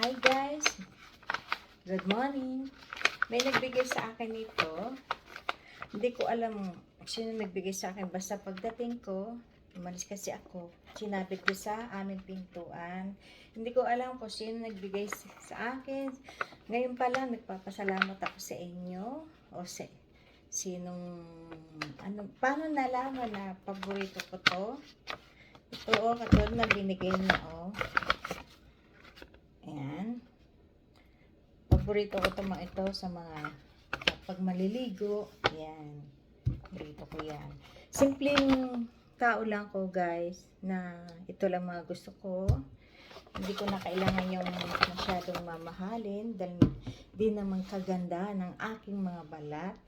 Hi guys! Good morning! May nagbigay sa akin nito. Hindi ko alam sino nagbigay sa akin. Basta pagdating ko, umalis kasi ako. Sinabit ko sa aming pintuan. Hindi ko alam kung sino nagbigay sa akin. Ngayon pa lang, nagpapasalamat ako sa inyo. O sa sinong, paano nalaman na paborito ko to? Ito, katulad na binigay niya, Ayan. Paborito ko ito sa mga pag maliligo. Ayan. Paborito ko yan. Simpleng tao lang ko, guys, na ito lang mga gusto ko. Hindi ko na kailangan yung masyadong mamahalin dahil di naman kaganda ng aking mga balat.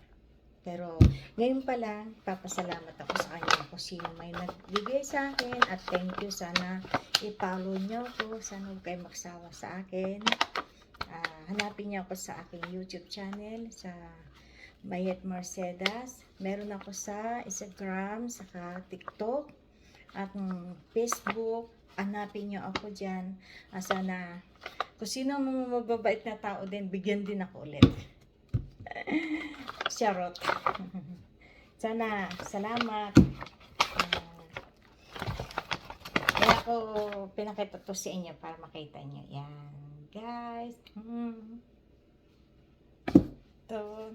Pero ngayon pa lang, papasalamat ako sa kanya kung sino may nagbigay sa akin. At thank you. Sana i-follow nyo ako. Sana huwag kayo magsawa sa akin. Hanapin niyo ako sa aking YouTube channel, sa Mayet Mercedes. Meron ako sa Instagram, saka TikTok, at Facebook. Hanapin niyo ako dyan. Sana, kung sino mababait na tao din, bigyan din ako ulit. Charot. Sana, salamat. Kaya ako pinakita to sa inyo para makita nyo. Yan, guys. To.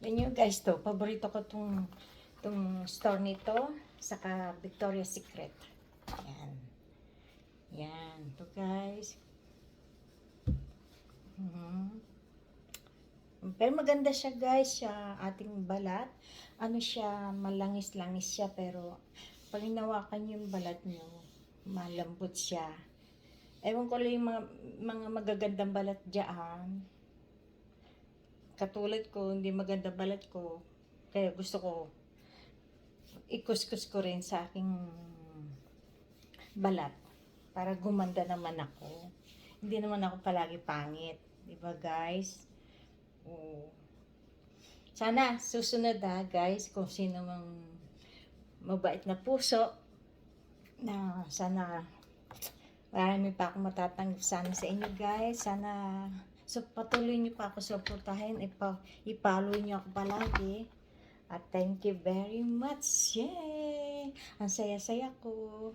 Yan nyo guys to. Paborito ko tong store nito. Saka Victoria's Secret. Yan. Yan. To guys. Pero maganda siya guys, sa ating balat. Ano siya, malangis-langis siya, pero pag hinawakan yung balat nyo, malambot siya. Ewan ko lang yung mga magagandang balat dyan. Katulad ko, hindi maganda balat ko. Kaya gusto ko, ikuskus ko rin sa aking balat. Para gumanda naman ako. Hindi naman ako palagi pangit. Diba guys? Sana susunod guys, kung sino mang mabait na puso, na sana marami pa akong matatanggap sana sa inyo guys. Sana patuloy niyo pa ako suportahin, i-follow niyo ako palagi. At thank you very much. Yay! Ang saya-saya ko.